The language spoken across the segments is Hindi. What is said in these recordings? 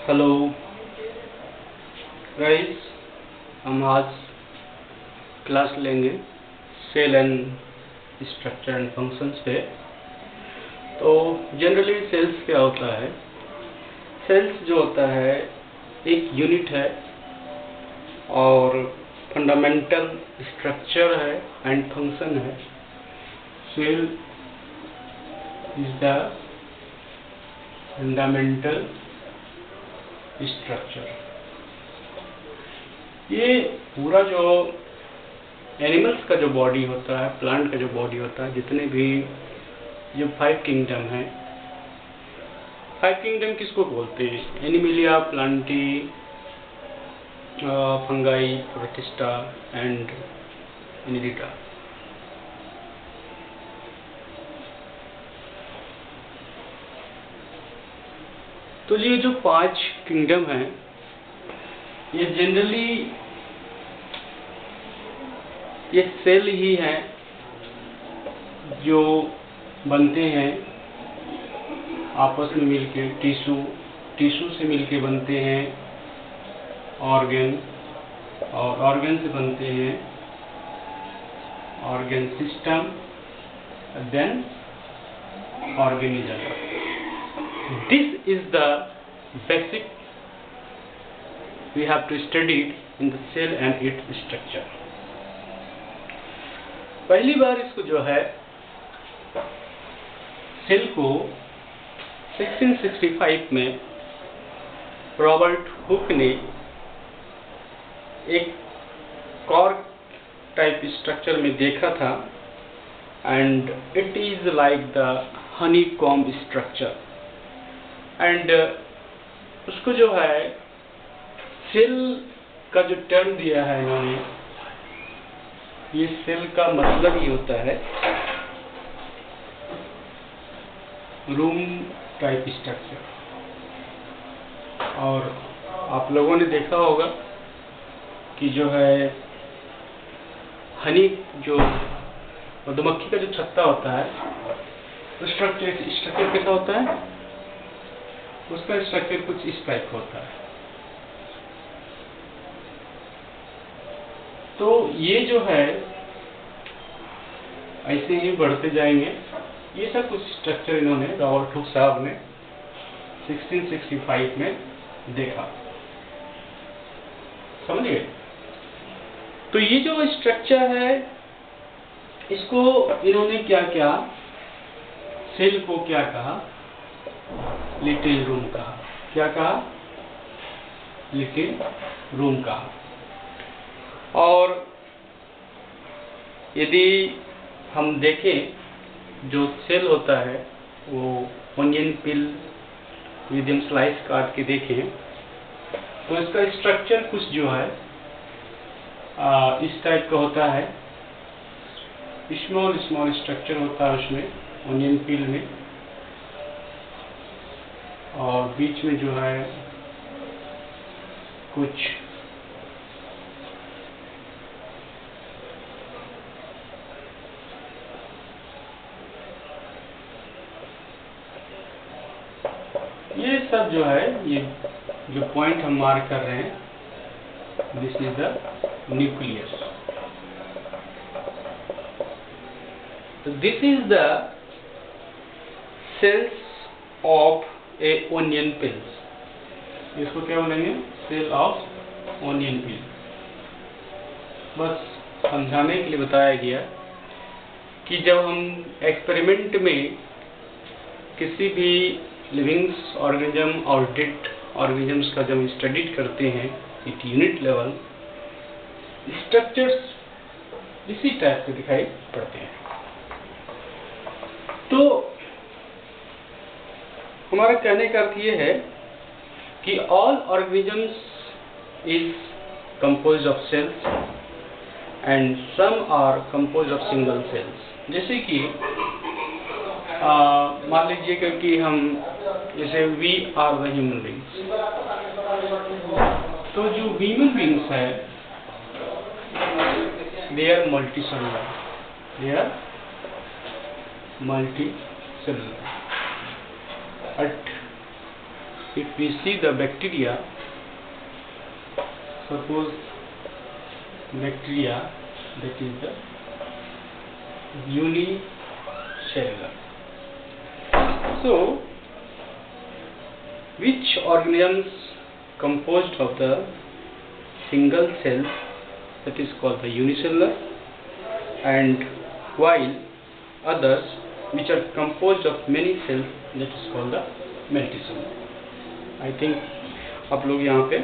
हेलो गाइस, हम आज क्लास लेंगे cell and structure and functions पे। तो जनरली सेल्स क्या होता है? सेल्स जो होता है एक यूनिट है और फंडामेंटल स्ट्रक्चर है एंड फंक्शन है। Cell is the fundamental structure. ये पूरा जो एनिमल्स का जो बॉडी होता है, प्लांट का जो बॉडी होता है, जितने भी जो 5 किंगडम है, 5 किंगडम किसको बोलते हैं? Animalia, Plantae, Fungi, Protista and इनरिटा। तो ये जो 5 किंगडम हैं, ये जनरली ये सेल ही हैं जो बनते हैं आपस में मिलके। टिश्यू से मिलके बनते हैं ऑर्गन, और ऑर्गन से बनते हैं organ system, then organism. This is the basic we have to study in the cell and its structure. पहली बार इसको जो है सेल को 1665 में रॉबर्ट हुक ने एक कॉर्क टाइप स्ट्रक्चर में देखा था, and it is like the honeycomb structure. And उसको जो है सेल का जो टर्म दिया है इन्होंने, ये सेल का मतलब ही होता है रूम टाइप स्ट्रक्चर। और आप लोगों ने देखा होगा कि जो है हनी, जो मधुमक्खी का जो छत्ता होता है, स्ट्रक्चर कैसा होता है? उसका स्ट्रक्चर कुछ इस टाइप का होता है। तो ये जो है ऐसे ही बढ़ते जाएंगे। ये सब कुछ स्ट्रक्चर इन्होंने, रॉबर्ट हुक साहब ने 1665 में देखा। समझिए? तो ये जो स्ट्रक्चर है, इसको इन्होंने क्या क्या, सेल को क्या कहा? लिटिल रूम कहा। क्या कहा? लिटिल रूम कहा। और यदि हम देखें, जो सेल होता है वो ओनियन पिल मीडियम स्लाइस काट के देखें, तो इसका स्ट्रक्चर कुछ जो है इस टाइप का होता है। स्मॉल स्ट्रक्चर होता है उसमें, ओनियन पिल में, और बीच में जो है कुछ ये सब जो है, ये जो पॉइंट हम मार्क कर रहे हैं, दिस इज द न्यूक्लियस। तो this is the cells of a onion pills. इसको क्या बोलेंगे? Cell of onion pill. बस समझाने के लिए बताया गया कि जब हम एक्सपेरिमेंट में किसी भी लिविंग्स ऑर्गेनिज्म और डेड ऑर्गेनिजम्स का जब स्टडी करते हैं एक यूनिट लेवल, स्ट्रक्चर्स इसी टाइप के दिखाई पड़ते हैं। तो हमारा कहने का अर्थ ये है कि all organisms is composed of cells and some are composed of single cells. जैसे कि मान लीजिए कि हम, जैसे we are the human beings, तो जो ह्यूमन बींग्स है they are multi cellular, but if we see the bacteria, suppose bacteria, that is the unicellular. So which organisms composed of the single cell, that is called the unicellular, and while others which are composed of many cells, that is called the multicellular. I think आप लोग यहाँ पे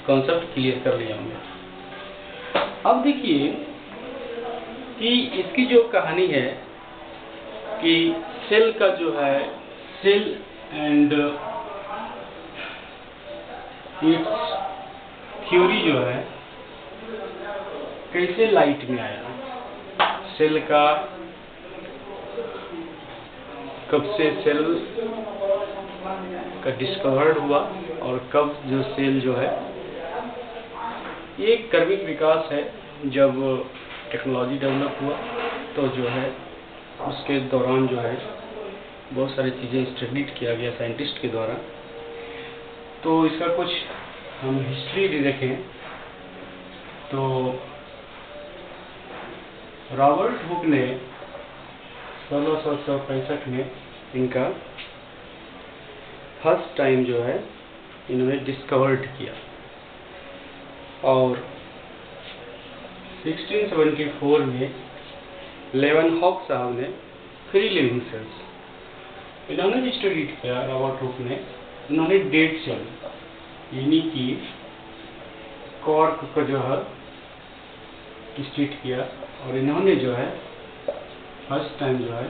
कॉन्सेप्ट क्लियर कर लिए होंगे। अब देखिए कि इसकी जो कहानी है कि सेल का जो है, सेल एंड इट्स थ्योरी जो है कैसे लाइट में आया, सेल का कब से सेल का डिस्कवर्ड हुआ और कब जो सेल जो है, ये क्रमिक विकास है। जब टेक्नोलॉजी डेवलप हुआ तो जो है उसके दौरान जो है बहुत सारी चीज़ें स्टडी किया गया साइंटिस्ट के द्वारा। तो इसका कुछ हम हिस्ट्री भी देखें तो रॉबर्ट हुक ने 1665 में इनका फर्स्ट टाइम जो है इन्होंने डिस्कवर्ड किया, और 1674 में लेवनहॉक साहब ने फ्री लिविंग सेल्स इन्होंने भी स्टडी किया। रॉबर्ट हुक ने, इन्होंने डेड सेल यानी कि कॉर्क को जो है स्टडी किया, और इन्होंने जो है फर्स्ट टाइम जो है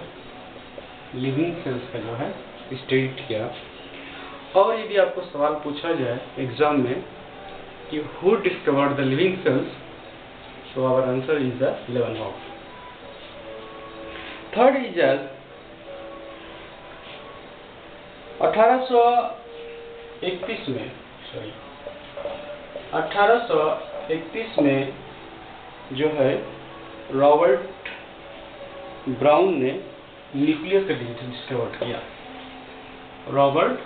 लिविंग सेल्स का जो है स्टडी किया। और यदि आपको सवाल पूछा जाए एग्जाम में कि who discovered the living cells, so our answer is the Leeuwenhoek. Third is 1831 में जो है रॉबर्ट ब्राउन ने न्यूक्लियस का डिस्कवर्ड किया। रॉबर्ट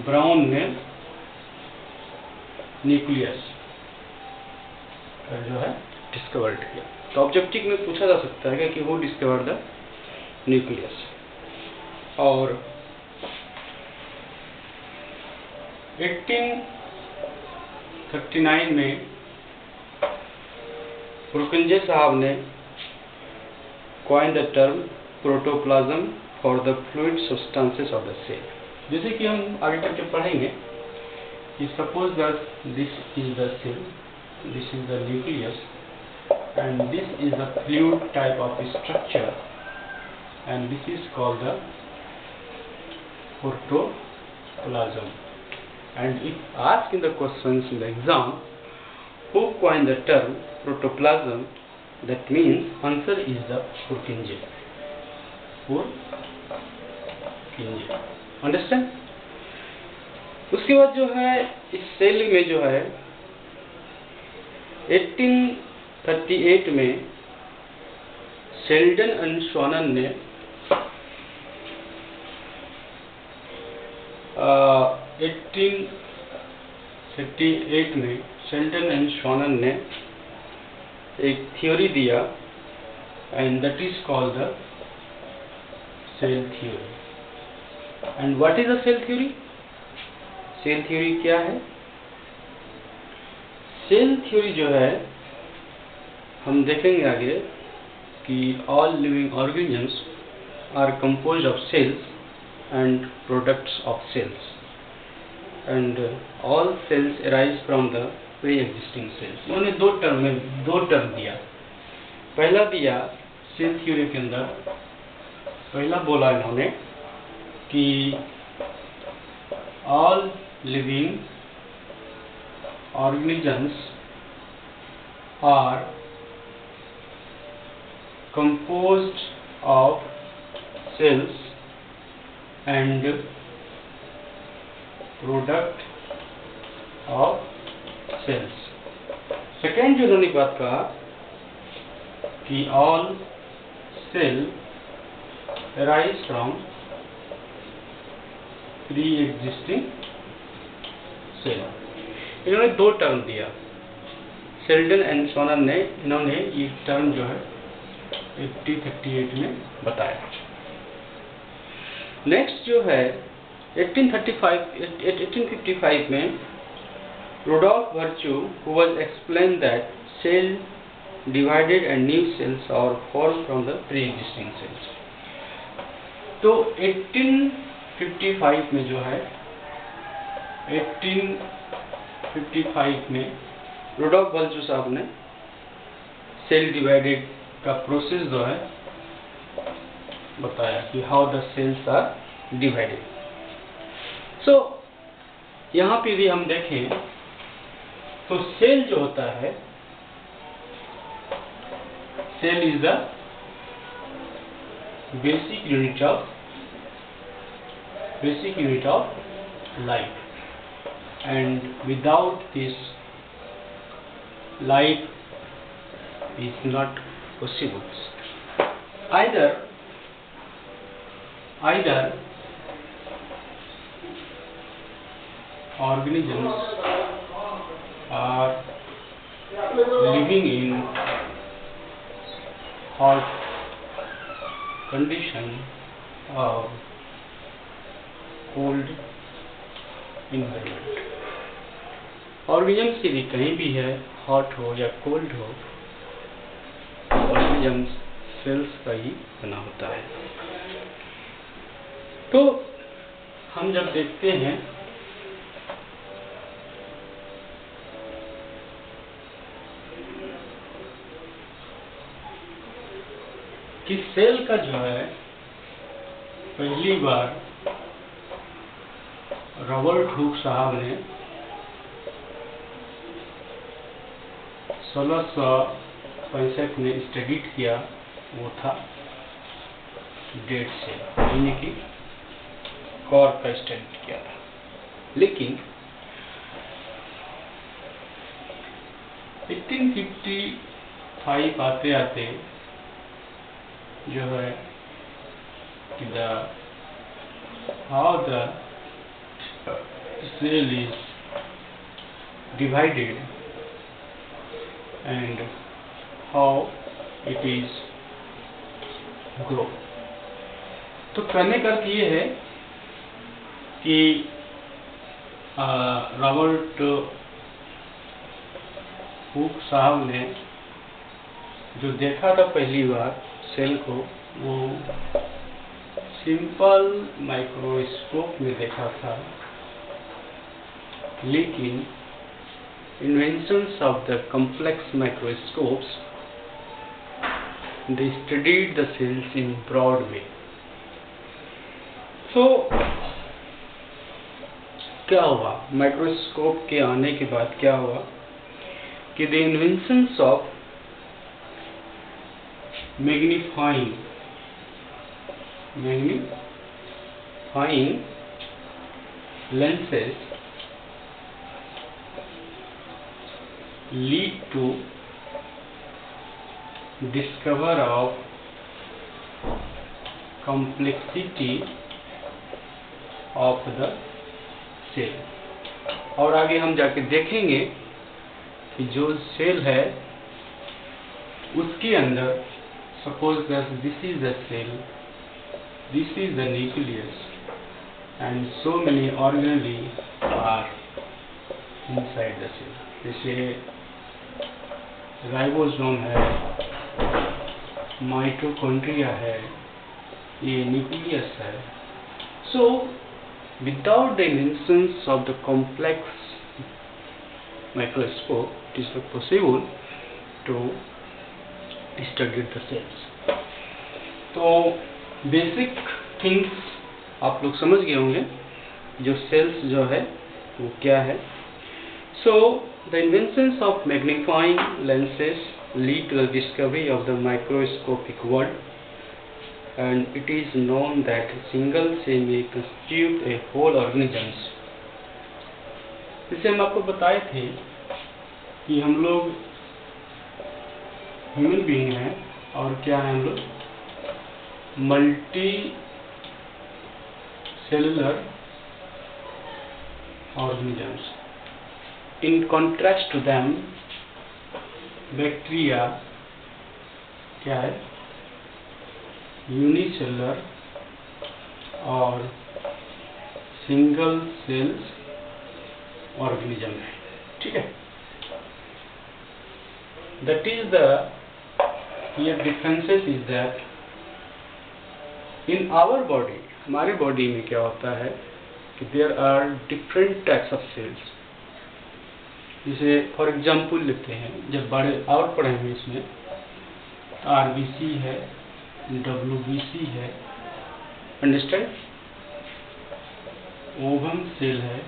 ब्राउन ने न्यूक्लियस जो है डिस्कवर्ड किया। तो ऑब्जेक्टिव में पूछा जा सकता है कि हु डिस्कवर्ड द न्यूक्लियस। और 1839 में पुरकिंजे साहब ने coin the term protoplasm for the fluid substances of the cell. जैसे कि हम आगे करके पढ़ेंगे कि suppose that this is the cell, this is the nucleus, and this is the fluid type of structure, and this is called the protoplasm. And if asked in the questions in the exam, who coined the term protoplasm, that means answer is the Purkinje. Purkinje. Understand? उसके बाद जो है इस सेल में जो है 1838 में शेल्डन एंड शॉनन ने 1838 में शेल्डन एंड शॉनन ने एक थ्योरी दिया, and that is called the cell theory. And what is the cell theory? Cell theory क्या है? सेल थ्योरी जो है हम देखेंगे आगे कि all living organisms are composed of cells and products of cells, and all cells arise from the pre existing cells. उन्होंने दो टर्म दिया। पहला दिया सेल थ्योरी के अंदर, पहला बोला इन्होंने कि all living organisms are composed of cells and product of cells। Second जो उन्होंने बात कहा कि all cell arise from pre existing cell. इन्होंने दो टर्म दिया, शेल्डन एंड सोनर ने इन्होंने ये टर्म जो है 1838 में बताया। नेक्स्ट जो है 1855 में Rudolf Virchow, who was explained that cell divided and new cells are formed from the pre-existing cells। तो 1855 में जो है 1855 में Rudolf Virchow साहब ने सेल डिवाइडेड का प्रोसेस जो है बताया कि how the cells are divided. So यहाँ पे भी हम देखें तो सेल जो होता है, cell is the basic unit of life, and without this life is not possible। Either organisms are living in hot condition or cold environment। Organisms यदि कहीं भी है, हॉट हो या कोल्ड हो, ऑर्गेनिजम्स सेल्स का ही बना होता है। तो हम जब देखते हैं कि सेल का जो है पहली बार रॉबर्ट हुक साहब ने 1665 में स्टडी किया, वो था डेड सेल, यानी कि कॉर्क का स्टडी किया था। लेकिन 1855 आते आते जो है कि how the cell is divided and how it is grow। तो कहने का अर्थ ये है कि रॉबर्ट हुक साहब ने जो देखा था पहली बार सेल को, वो सिंपल माइक्रोस्कोप में देखा था, लेकिन inventions of the complex microscopes, they studied the cells in broad way। so क्या हुआ माइक्रोस्कोप के आने के बाद, क्या हुआ कि the inventions of magnifying lenses lead to discover of complexity of the cell। और आगे हम जाके देखेंगे कि जो सेल है उसके अंदर, suppose that this is the cell, this is the nucleus and so many organelle are inside the cell. जैसे राइबोसोम है, माइटोकॉन्ड्रिया है, ये न्यूक्लियस है। So without the inventions of the complex microscope it is not possible to study the cells. तो बेसिक थिंग्स आप लोग समझ गए होंगे, जो सेल्स जो है वो क्या है। सो the inventions of magnifying lenses lead to the discovery of the microscopic world, and it is known that single cell may constitute a whole organisms। जैसे हम आपको बताए थे कि हम लोग ह्यूमन बीइंग हैं, और क्या है, हम लोग multi cellular organisms. In contrast to them, bacteria क्या है, यूनिसेलुलर और सिंगल सेल्स ऑर्गेनिज्म है, ठीक है। That is the here differences is that in our body, हमारे बॉडी में क्या होता है कि there are different types of cells. जैसे फॉर एग्जाम्पल लेते हैं, जब बड़े और पढ़ेंगे इसमें RBC है, WBC है, अंडरस्टैंड, ओवम सेल है,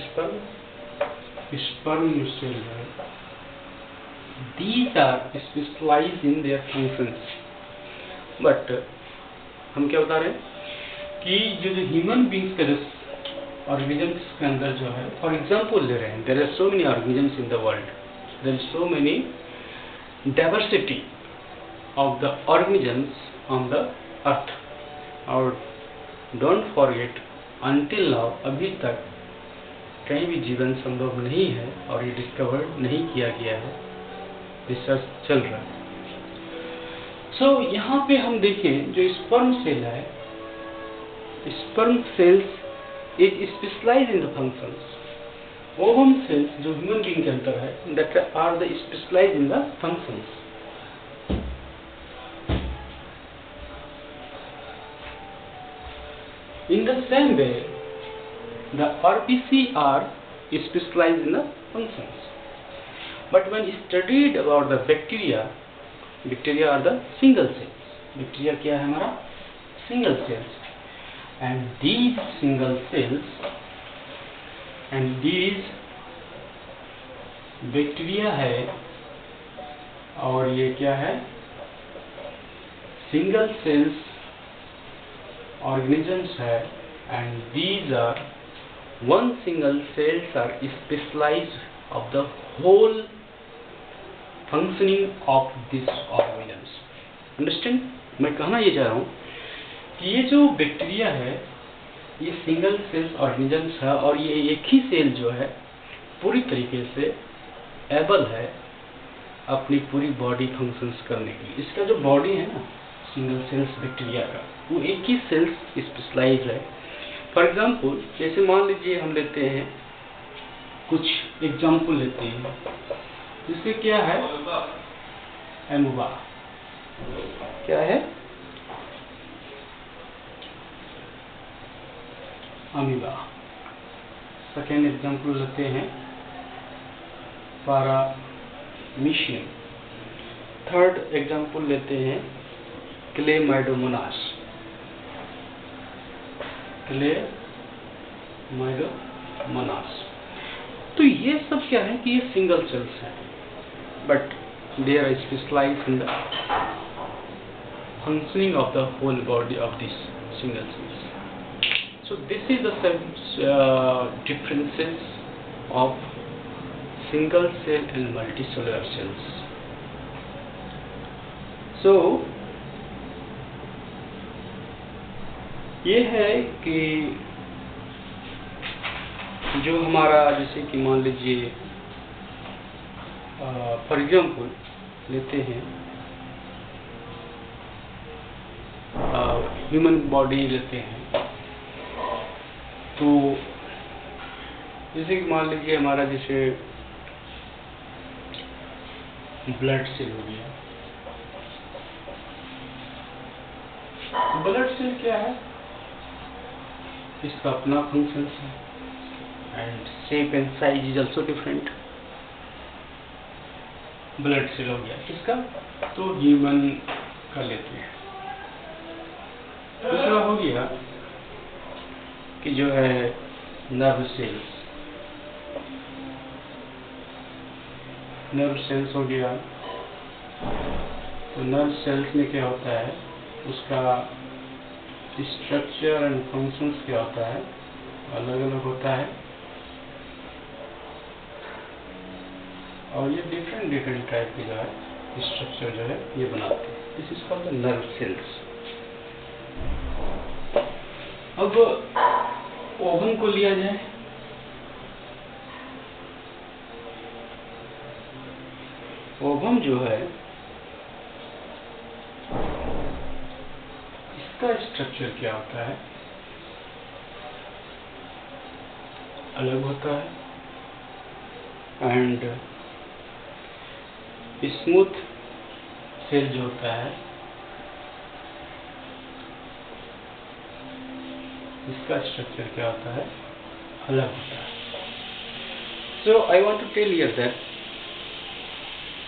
स्पर्म सेल है. These are specialized in their functions. But हम क्या बता रहे हैं कि जो ह्यूमन बींग्स के जो ऑर्गेनिजम्स के अंदर जो है, फॉर एग्जाम्पल ले रहे हैं, there are so many organisms in the world, there is so many diversity of the organisms on the earth. और डोंट फॉरगेट, अनटिल नाउ, अभी तक कहीं भी जीवन संभव नहीं है और ये डिस्कवर नहीं किया गया है, रिसर्च चल रहा है. सो यहाँ पे हम देखें जो स्पर्म सेल है, sperm cells is specialise in the functions. Ovum cells जो ह्यूमन बीइंग के अंदर है, that are the specialise in the functions. In the same way, the RBC are specialized in the functions. But when studied about the bacteria are the single cells. Bacteria क्या है हमारा? Single cells. And these single cells and these bacteria है और ये क्या है? Single cells organisms है, and these are one single cells are specialized of the whole functioning of this organisms. Understand? मैं कहना ये चाह रहा हूँ कि ये जो बैक्टीरिया है ये सिंगल सेल्स ऑर्गेनिजम्स है और ये एक ही सेल जो है पूरी तरीके से एबल है अपनी पूरी बॉडी फंक्शंस करने के लिए. इसका जो बॉडी है ना सिंगल सेल्स बैक्टीरिया का, वो एक ही सेल्स स्पेशलाइज है. फॉर एग्जाम्पल, जैसे मान लीजिए हम लेते हैं कुछ एग्जाम्पल लेते हैं, जैसे क्या है एमोबा, क्या है अमीबा. सेकेंड एग्जाम्पल लेते हैं पारामीशियम. थर्ड एग्जाम्पल लेते हैं क्लेमाइडोमोनास. तो ये सब क्या है कि ये सिंगल सेल्स हैं, but they are specialised in the functioning of the whole body of this single cells. So this is the differences of single cell and multicellular cells. So ये है कि जो हमारा, जैसे कि मान लीजिए फॉर एग्जाम्पल लेते हैं ह्यूमन बॉडी लेते हैं, तो जैसे कि मान लीजिए हमारा जैसे ब्लड सेल हो गया. ब्लड सेल क्या है, इसका अपना फंक्शन है and shape and size is also different. Blood cell हो गया किसका, तो ह्यूमन का लेते हैं. दूसरा हो गया कि जो है नर्व सेल्स. नर्व सेल्स हो गया, तो नर्व सेल्स में क्या होता है, उसका स्ट्रक्चर एंड फंक्शंस क्या होता है, अलग अलग होता है और ये डिफरेंट टाइप के जो है स्ट्रक्चर जो है ये बनाते हैं. This is called the nerve cells. अब ओवम को लिया जाए ओवम जो है इसका स्ट्रक्चर क्या होता है? अलग होता है एंड स्मूथ सेल जो होता है इसका स्ट्रक्चर क्या होता है? अलग होता है. So I want to tell you that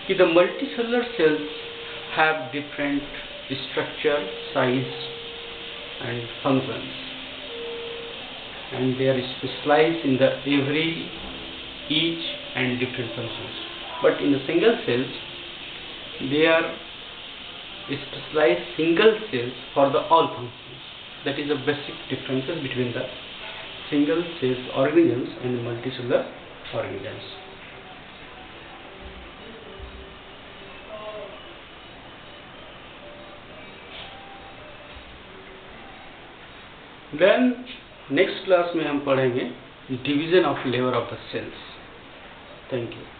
the multicellular cells have different structure, size and functions, and they are specialized in the each and different functions. But in the single cells, they are specialized single cells for the all functions. That is the basic differences between the single cells organisms and multicellular organisms. Then next class में हम पढ़ेंगे division of layer of the cells. Thank you.